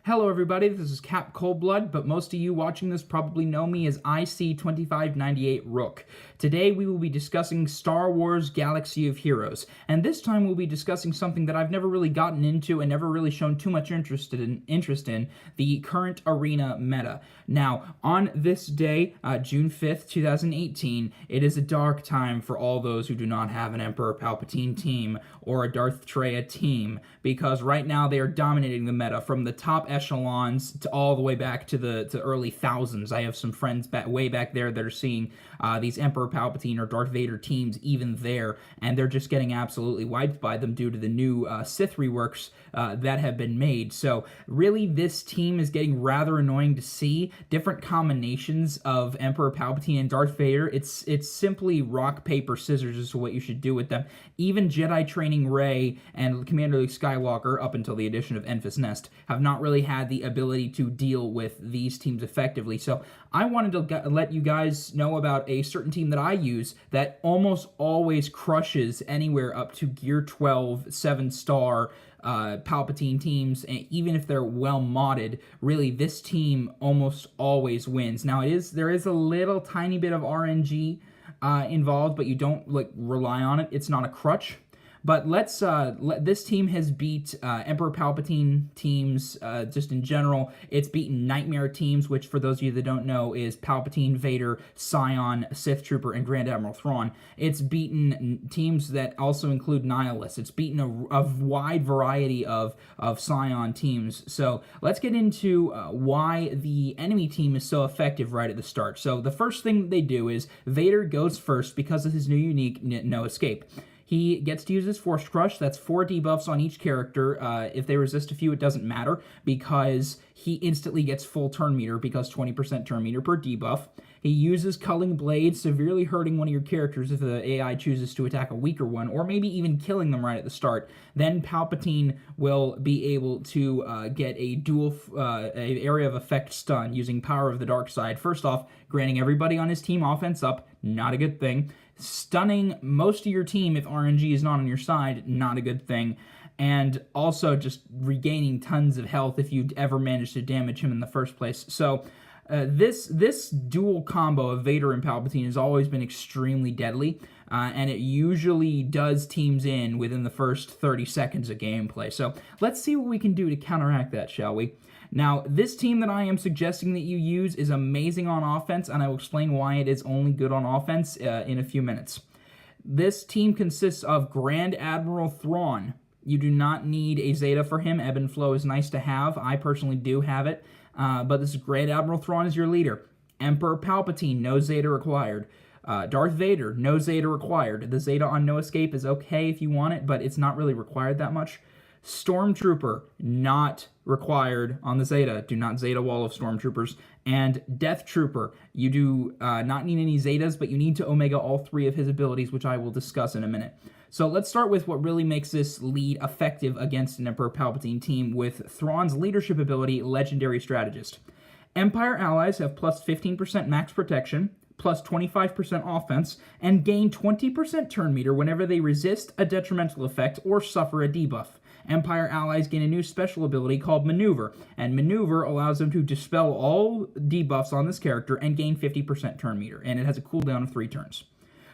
Hello everybody, this is Cap Coldblood, but most of you watching this probably know me as IC2598 Rook. Today we will be discussing Star Wars Galaxy of Heroes, and this time we'll be discussing something that I've never really gotten into and never really shown too much interest in, the current arena meta. Now, on this day, June 5th, 2018, it is a dark time for all those who do not have an Emperor Palpatine team or a Darth Vader team, because right now they are dominating the meta from the top echelons to all the way back to the early thousands. I have some friends way back there that are seeing these Emperor Palpatine or Darth Vader teams even there, and they're just getting absolutely wiped by them due to the new Sith reworks that have been made. So really, this team is getting rather annoying to see. Different combinations of Emperor Palpatine and Darth Vader. It's simply rock, paper, scissors as to what you should do with them. Even Jedi training Rey and Commander Luke Skywalker, up until the addition of Enfys Nest, have not really had the ability to deal with these teams effectively. So I wanted to let you guys know about a certain team that I use that almost always crushes anywhere up to Gear 12, 7-star Palpatine teams, and even if they're well modded, really this team almost always wins. Now there is a little tiny bit of RNG involved, but you don't rely on it. It's not a crutch. But this team has beat Emperor Palpatine teams just in general. It's beaten Nightmare teams, which for those of you that don't know is Palpatine, Vader, Scion, Sith Trooper, and Grand Admiral Thrawn. It's beaten teams that also include Nihilists. It's beaten a wide variety of Scion teams. So let's get into why the enemy team is so effective right at the start. So the first thing they do is Vader goes first because of his new unique No Escape. He gets to use his Force Crush. That's 4 debuffs on each character. If they resist a few, it doesn't matter, because he instantly gets full turn meter, because 20% turn meter per debuff. He uses Culling Blade, severely hurting one of your characters if the AI chooses to attack a weaker one, or maybe even killing them right at the start. Then Palpatine will be able to get a dual area of effect stun using Power of the Dark Side. First off, granting everybody on his team offense up, not a good thing. Stunning most of your team if RNG is not on your side, not a good thing. And also just regaining tons of health if you ever manage to damage him in the first place. So this dual combo of Vader and Palpatine has always been extremely deadly, and it usually does teams in within the first 30 seconds of gameplay. So let's see what we can do to counteract that, shall we? Now, this team that I am suggesting that you use is amazing on offense, and I will explain why it is only good on offense in a few minutes. This team consists of Grand Admiral Thrawn. You do not need a Zeta for him. Ebb and Flow is nice to have. I personally do have it, but this is Grand Admiral Thrawn is your leader. Emperor Palpatine, no Zeta required. Darth Vader, no Zeta required. The Zeta on No Escape is okay if you want it, but it's not really required that much. Stormtrooper, not required on the Zeta. Do not Zeta wall of Stormtroopers. And Death Trooper, you do not need any Zetas, but you need to Omega all 3 of his abilities, which I will discuss in a minute. So let's start with what really makes this lead effective against an Emperor Palpatine team with Thrawn's leadership ability, Legendary Strategist. Empire allies have plus 15% max protection, plus 25% offense, and gain 20% turn meter whenever they resist a detrimental effect or suffer a debuff. Empire allies gain a new special ability called Maneuver, and Maneuver allows them to dispel all debuffs on this character and gain 50% turn meter, and it has a cooldown of 3 turns.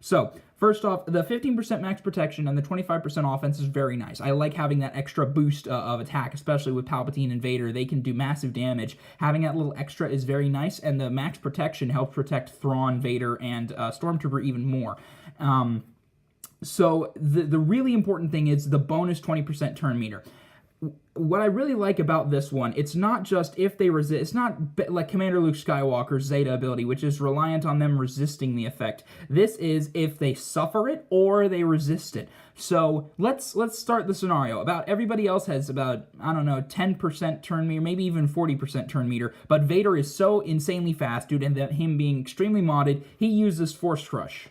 So, first off, the 15% max protection and the 25% offense is very nice. I like having that extra boost of attack, especially with Palpatine and Vader. They can do massive damage. Having that little extra is very nice, and the max protection helps protect Thrawn, Vader, and Stormtrooper even more. So the really important thing is the bonus 20% turn meter. What I really like about this one, it's not just if they resist, it's not like Commander Luke Skywalker's Zeta ability, which is reliant on them resisting the effect. This is if they suffer it or they resist it. So let's start the scenario. About everybody else has about, I don't know, 10% turn meter, maybe even 40% turn meter, but Vader is so insanely fast due to him being extremely modded, he uses Force Crush.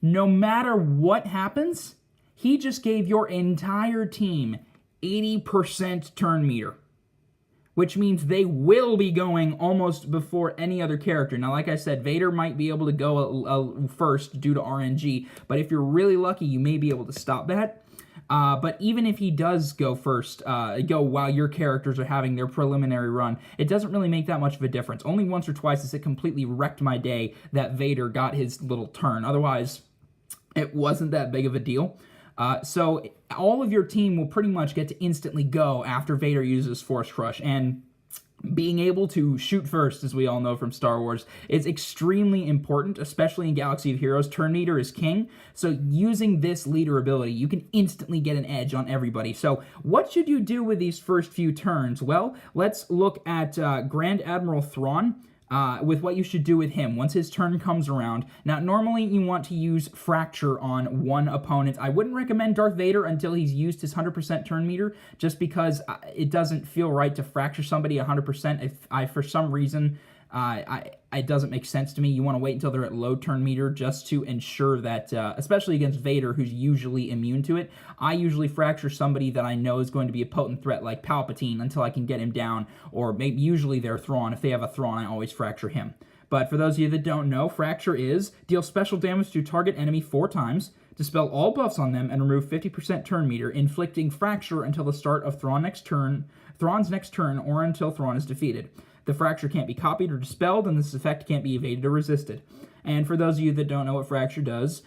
No matter what happens, he just gave your entire team 80% turn meter, which means they will be going almost before any other character. Now, like I said, Vader might be able to go first due to RNG, but if you're really lucky, you may be able to stop that. But even if he does go first, go while your characters are having their preliminary run, it doesn't really make that much of a difference. Only once or twice has it completely wrecked my day that Vader got his little turn. Otherwise, it wasn't that big of a deal. So all of your team will pretty much get to instantly go after Vader uses Force Crush, and being able to shoot first, as we all know from Star Wars, is extremely important, especially in Galaxy of Heroes. Turn meter is king, so using this leader ability, you can instantly get an edge on everybody. So what should you do with these first few turns? Well, let's look at Grand Admiral Thrawn. With what you should do with him once his turn comes around. Now, normally you want to use Fracture on one opponent. I wouldn't recommend Darth Vader until he's used his 100% turn meter, just because it doesn't feel right to Fracture somebody 100% if for some reason it doesn't make sense to me. You want to wait until they're at low turn meter just to ensure that, especially against Vader, who's usually immune to it. I usually Fracture somebody that I know is going to be a potent threat, like Palpatine, until I can get him down, or maybe usually they're Thrawn. If they have a Thrawn, I always Fracture him. But for those of you that don't know, Fracture is deal special damage to target enemy 4 times, dispel all buffs on them, and remove 50% turn meter, inflicting Fracture until the start of Thrawn's next turn, or until Thrawn is defeated. The Fracture can't be copied or dispelled, and this effect can't be evaded or resisted. And for those of you that don't know what Fracture does,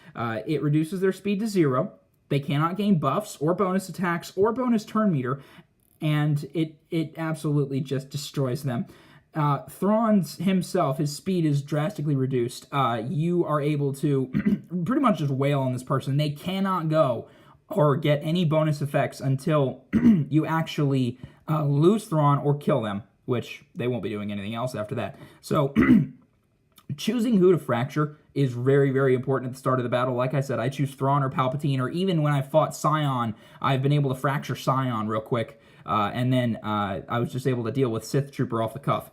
it reduces their speed to 0. They cannot gain buffs or bonus attacks or bonus turn meter, and it absolutely just destroys them. Thrawn's himself, his speed is drastically reduced. You are able to pretty much just wail on this person. They cannot go or get any bonus effects until you actually lose Thrawn or kill them, which they won't be doing anything else after that. So choosing who to Fracture is very, very important at the start of the battle. Like I said, I choose Thrawn or Palpatine, or even when I fought Scion, I've been able to Fracture Scion real quick, and then I was just able to deal with Sith Trooper off the cuff.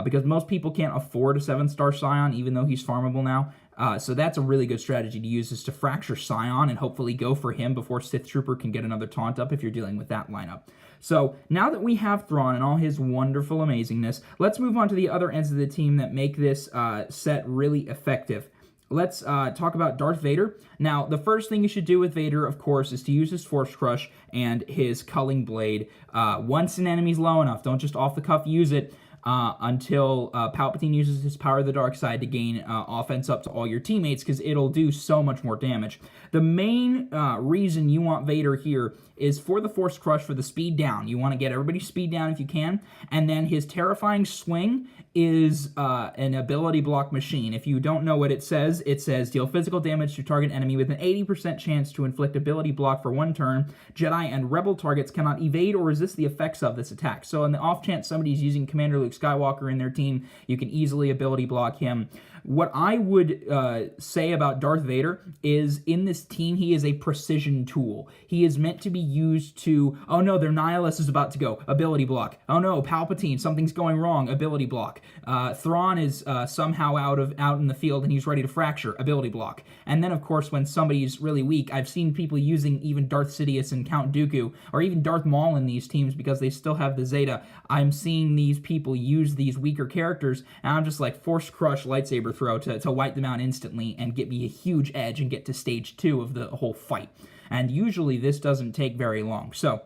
Because most people can't afford a 7-star Scion, even though he's farmable now. So that's a really good strategy to use, is to Fracture Scion and hopefully go for him before Sith Trooper can get another taunt up if you're dealing with that lineup. So now that we have Thrawn and all his wonderful amazingness, let's move on to the other ends of the team that make this set really effective. Let's talk about Darth Vader. Now, the first thing you should do with Vader, of course, is to use his Force Crush and his Culling Blade. Once an enemy's low enough, don't just off the cuff use it. Until Palpatine uses his Power of the Dark Side to gain offense up to all your teammates, because it'll do so much more damage. The main reason you want Vader here is for the Force Crush, for the speed down. You want to get everybody's speed down if you can, and then his Terrifying Swing is an ability block machine. If you don't know what it says deal physical damage to target enemy with an 80% chance to inflict ability block for 1 turn. Jedi and Rebel targets cannot evade or resist the effects of this attack. So in the off chance somebody's using Commander Luke Skywalker in their team, you can easily ability block him. What I would say about Darth Vader is, in this team, he is a precision tool. He is meant to be used to, oh no, their Nihilus is about to go, ability block. Oh no, Palpatine, something's going wrong, ability block. Thrawn is somehow out in the field and he's ready to Fracture, ability block. And then, of course, when somebody's really weak, I've seen people using even Darth Sidious and Count Dooku, or even Darth Maul in these teams because they still have the Zeta. I'm seeing these people use these weaker characters, and I'm just like, Force Crush, lightsaber throw to wipe them out instantly and get me a huge edge and get to stage 2 of the whole fight. And usually this doesn't take very long. So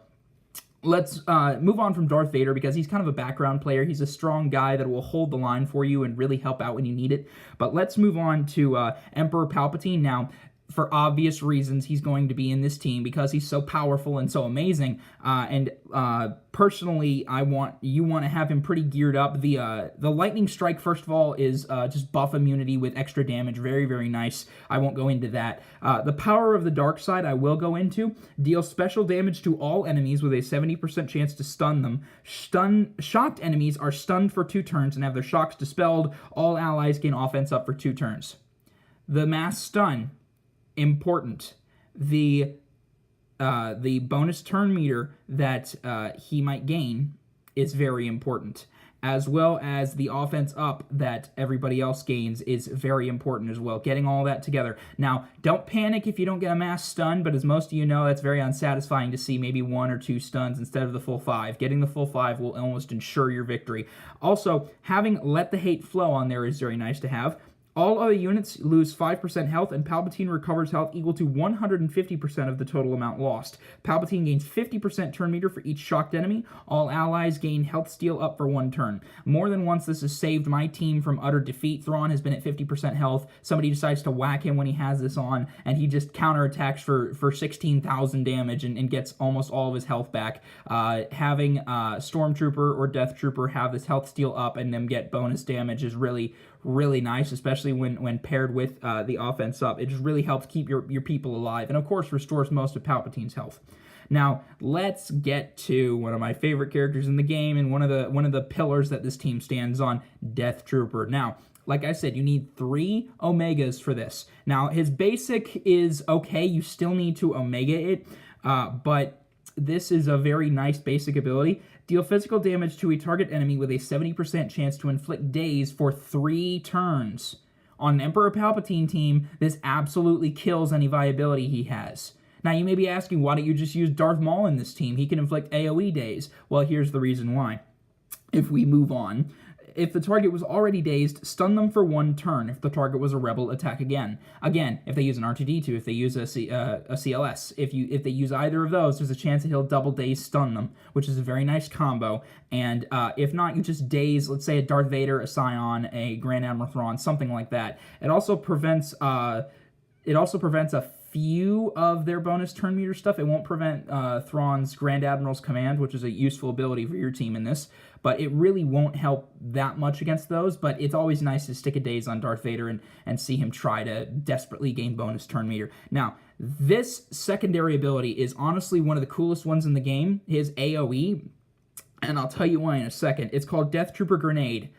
let's move on from Darth Vader, because he's kind of a background player. He's a strong guy that will hold the line for you and really help out when you need it. But let's move on to Emperor Palpatine. Now, for obvious reasons, he's going to be in this team because he's so powerful and so amazing. Personally, you want to have him pretty geared up. The Lightning Strike, first of all, is just buff immunity with extra damage. Very, very nice. I won't go into that. The Power of the Dark Side I will go into. Deal special damage to all enemies with a 70% chance to stun them. Shocked enemies are stunned for 2 turns and have their shocks dispelled. All allies gain offense up for 2 turns. The Mass Stun, important. The bonus turn meter that he might gain is very important, as well as the offense up that everybody else gains is very important as well. Getting all that together. Now, don't panic if you don't get a mass stun, but as most of you know, that's very unsatisfying to see maybe 1 or 2 stuns instead of the full 5. Getting the full 5 will almost ensure your victory. Also, having Let the Hate Flow on there is very nice to have. All other units lose 5% health, and Palpatine recovers health equal to 150% of the total amount lost. Palpatine gains 50% turn meter for each shocked enemy. All allies gain health steal up for 1 turn. More than once this has saved my team from utter defeat. Thrawn has been at 50% health. Somebody decides to whack him when he has this on, and he just counterattacks for 16,000 damage and gets almost all of his health back. Having Stormtrooper or Death Trooper have this health steal up and them get bonus damage is really nice, especially when paired with the offense up. It just really helps keep your people alive, and of course restores most of Palpatine's health. Now let's get to one of my favorite characters in the game and one of the pillars that this team stands on, Death Trooper. Now, like I said, you need 3 Omegas for this. Now his basic is okay. You still need to Omega it, but this is a very nice basic ability. Deal physical damage to a target enemy with a 70% chance to inflict daze for 3 turns. On an Emperor Palpatine team, this absolutely kills any viability he has. Now, you may be asking, why don't you just use Darth Maul in this team? He can inflict AoE daze. Well, here's the reason why. If we move on, if the target was already dazed, stun them for 1 turn. If the target was a rebel, attack again. Again, if they use an R2-D2, if they use a CLS, if they use either of those, there's a chance that he'll double daze stun them, which is a very nice combo. And if not, you just daze, let's say a Darth Vader, a Scion, a Grand Admiral Thrawn, something like that. It also prevents a few of their bonus turn meter stuff. It won't prevent Thrawn's Grand Admiral's Command, which is a useful ability for your team in this, but it really won't help that much against those. But it's always nice to stick a daze on Darth Vader and see him try to desperately gain bonus turn meter. Now, this secondary ability is honestly one of the coolest ones in the game, his AoE, and I'll tell you why in a second. It's called Death Trooper Grenade.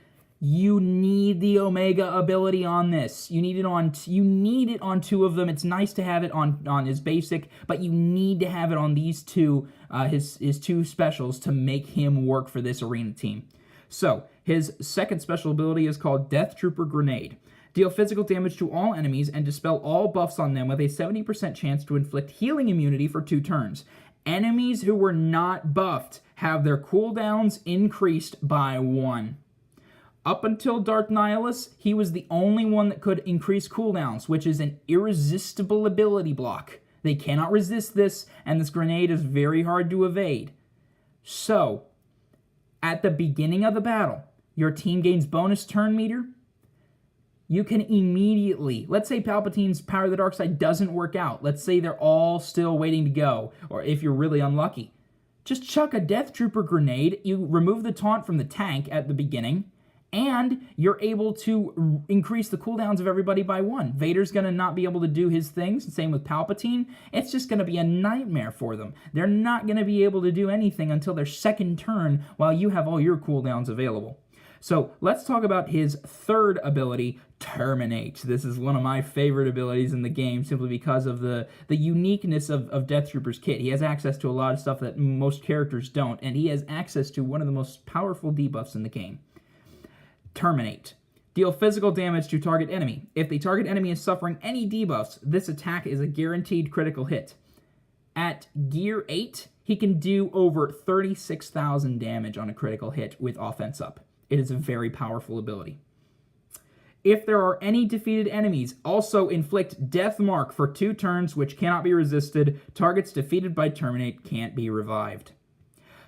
You need the Omega ability on this. You need it on 2 of them. It's nice to have it on his basic, but you need to have it on these 2, his 2 specials to make him work for this arena team. So, his second special ability is called Death Trooper Grenade. Deal physical damage to all enemies and dispel all buffs on them with a 70% chance to inflict healing immunity for 2 turns. Enemies who were not buffed have their cooldowns increased by 1. Up until Darth Nihilus, he was the only one that could increase cooldowns, which is an irresistible ability block. They cannot resist this, and this grenade is very hard to evade. So, at the beginning of the battle, your team gains bonus turn meter. You can immediately, let's say Palpatine's Power of the Dark Side doesn't work out. Let's say they're all still waiting to go, or if you're really unlucky. Just chuck a Death Trooper grenade, you remove the taunt from the tank at the beginning, and you're able to increase the cooldowns of everybody by 1. Vader's going to not be able to do his things, same with Palpatine. It's just going to be a nightmare for them. They're not going to be able to do anything until their second turn while you have all your cooldowns available. So let's talk about his third ability, Terminate. This is one of my favorite abilities in the game simply because of the uniqueness of Death Trooper's kit. He has access to a lot of stuff that most characters don't, and he has access to one of the most powerful debuffs in the game. Terminate. Deal physical damage to target enemy. If the target enemy is suffering any debuffs, this attack is a guaranteed critical hit. At Gear 8, he can do over 36,000 damage on a critical hit with offense up. It is a very powerful ability. If there are any defeated enemies, also inflict Deathmark for 2 turns, which cannot be resisted. Targets defeated by Terminate can't be revived.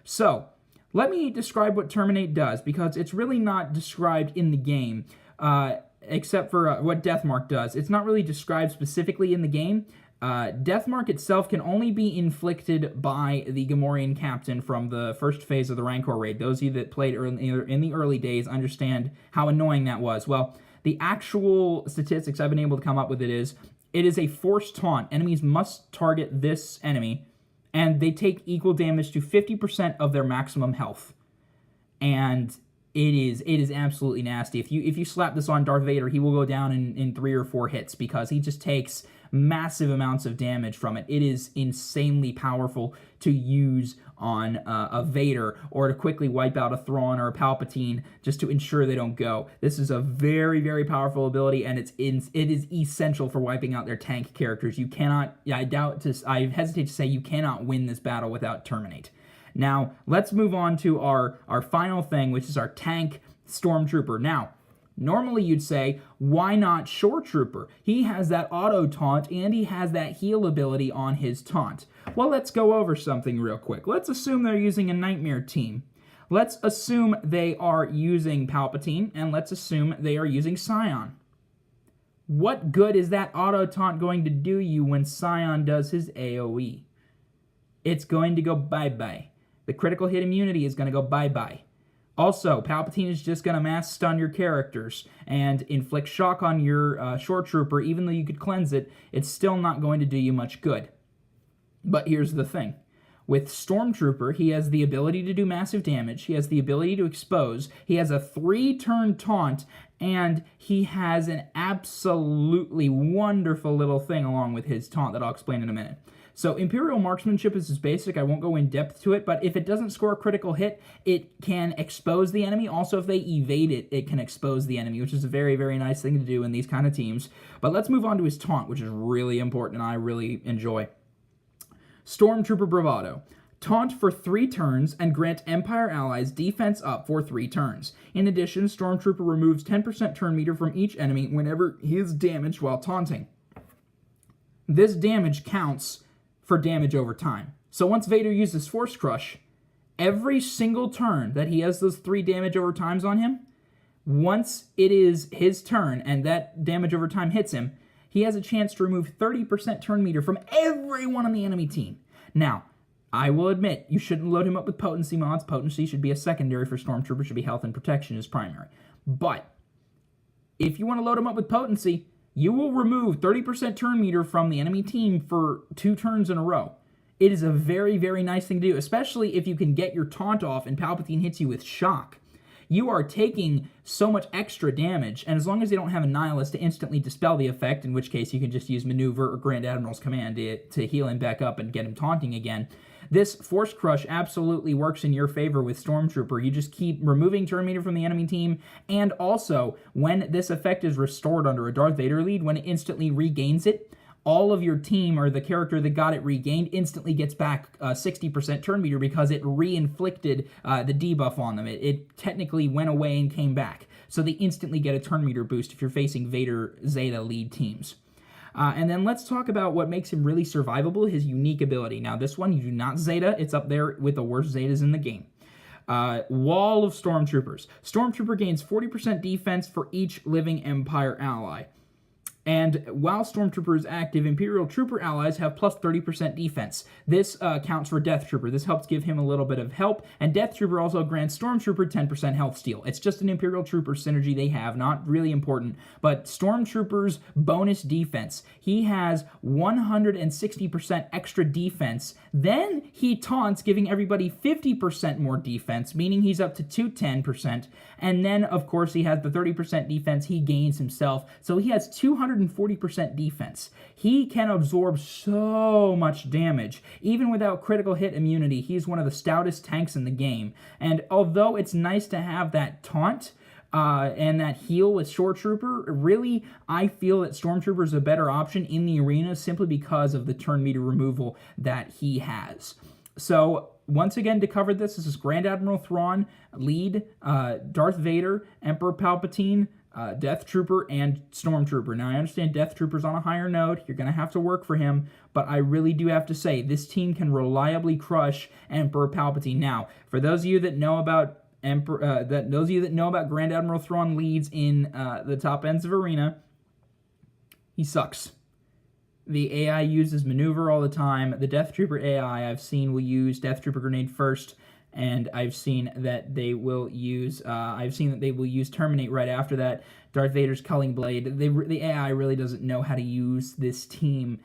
So, let me describe what Terminate does, because it's really not described in the game, except for what Deathmark does. It's not really described specifically in the game. Deathmark itself can only be inflicted by the Gamorrean captain from the first phase of the Rancor raid. Those of you that played in the early days understand how annoying that was. Well, the actual statistics I've been able to come up with it is a forced taunt. Enemies must target this enemy, and they take equal damage to 50% of their maximum health. And it is absolutely nasty. If you slap this on Darth Vader, he will go down in 3 or 4 hits because he just takes massive amounts of damage from it. It is insanely powerful to use on a Vader or to quickly wipe out a Thrawn or a Palpatine just to ensure they don't go. This is a very, very powerful ability, and it is essential for wiping out their tank characters. You cannot, I hesitate to say you cannot win this battle without Terminate. Now, let's move on to our final thing, which is our tank Stormtrooper. Now, Normally you'd say, why not Stormtrooper? He has that auto taunt and he has that heal ability on his taunt. Well, let's go over something real quick. Let's assume they're using a Nightmare team. Let's assume they are using Palpatine, and let's assume they are using Scion. What good is that auto taunt going to do you when Scion does his AoE? It's going to go bye-bye. The critical hit immunity is going to go bye-bye. Also, Palpatine is just going to mass stun your characters and inflict shock on your Stormtrooper. Even though you could cleanse it, it's still not going to do you much good. But here's the thing. With Stormtrooper, he has the ability to do massive damage, he has the ability to expose, he has a 3-turn taunt, and he has an absolutely wonderful little thing along with his taunt that I'll explain in a minute. So Imperial Marksmanship is just basic. I won't go in depth to it, but if it doesn't score a critical hit, it can expose the enemy. Also, if they evade it, it can expose the enemy, which is a very, very nice thing to do in these kind of teams. But let's move on to his taunt, which is really important and I really enjoy. Stormtrooper Bravado. Taunt for 3 turns and grant Empire allies defense up for 3 turns. In addition, Stormtrooper removes 10% turn meter from each enemy whenever he is damaged while taunting. This damage counts for damage over time. So once Vader uses Force Crush, every single turn that he has those 3 damage over times on him, once it is his turn and that damage over time hits him, he has a chance to remove 30% turn meter from everyone on the enemy team. Now, I will admit, you shouldn't load him up with potency mods. Potency should be a secondary for Stormtrooper, should be health and protection as primary. But if you want to load him up with potency, you will remove 30% turn meter from the enemy team for 2 turns in a row. It is a very, very nice thing to do, especially if you can get your taunt off and Palpatine hits you with shock. You are taking so much extra damage, and as long as they don't have a Nihilist to instantly dispel the effect, in which case you can just use Maneuver or Grand Admiral's Command to heal him back up and get him taunting again, this Force Crush absolutely works in your favor with Stormtrooper. You just keep removing turn meter from the enemy team, and also, when this effect is restored under a Darth Vader lead, when it instantly regains it, all of your team, or the character that got it regained, instantly gets back 60% turn meter because it re-inflicted the debuff on them. It technically went away and came back. So they instantly get a turn meter boost if you're facing Vader Zeta lead teams. And then let's talk about what makes him really survivable, his unique ability. Now this one, you do not Zeta. It's up there with the worst Zetas in the game. Wall of Stormtroopers. Stormtrooper gains 40% defense for each living Empire ally. And while Stormtrooper is active, Imperial Trooper allies have plus 30% defense. This counts for Death Trooper. This helps give him a little bit of help, and Death Trooper also grants Stormtrooper 10% health steal. It's just an Imperial Trooper synergy they have, not really important, but Stormtrooper's bonus defense. He has 160% extra defense. Then he taunts, giving everybody 50% more defense, meaning he's up to 210%. And then, of course, he has the 30% defense he gains himself, so he has 240% defense. He can absorb so much damage. Even without critical hit immunity, he's one of the stoutest tanks in the game. And although it's nice to have that taunt and that heal with Stormtrooper, really, I feel that Stormtrooper is a better option in the arena simply because of the turn meter removal that he has. So, once again, to cover this is Grand Admiral Thrawn, lead, Darth Vader, Emperor Palpatine, Death Trooper, and Stormtrooper. Now, I understand Death Trooper's on a higher note. You're going to have to work for him, but I really do have to say, this team can reliably crush Emperor Palpatine. Now, for those of you that know about Grand Admiral Thrawn leads in the top ends of Arena, he sucks. The AI uses maneuver all the time. The Death Trooper AI I've seen will use Death Trooper Grenade first, and I've seen that they will use Terminate right after that. Darth Vader's Culling Blade. The AI really doesn't know how to use this team.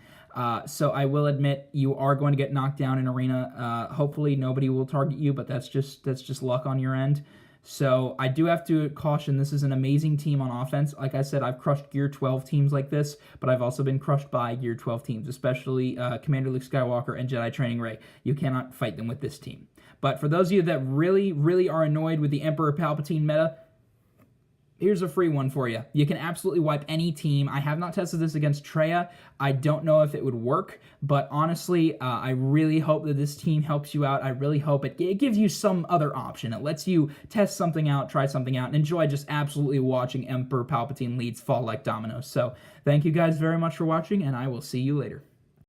So I will admit you are going to get knocked down in Arena. Hopefully nobody will target you, but that's just luck on your end. So I do have to caution, this is an amazing team on offense. Like I said, I've crushed Gear 12 teams like this, but I've also been crushed by Gear 12 teams, especially Commander Luke Skywalker and Jedi Training Rey. You cannot fight them with this team. But for those of you that really, really are annoyed with the Emperor Palpatine meta, Here's a free one for you. You can absolutely wipe any team. I have not tested this against Traya. I don't know if it would work, but honestly, I really hope that this team helps you out. I really hope it gives you some other option. It lets you test something out, try something out, and enjoy just absolutely watching Emperor Palpatine leads fall like dominoes. So thank you guys very much for watching, and I will see you later.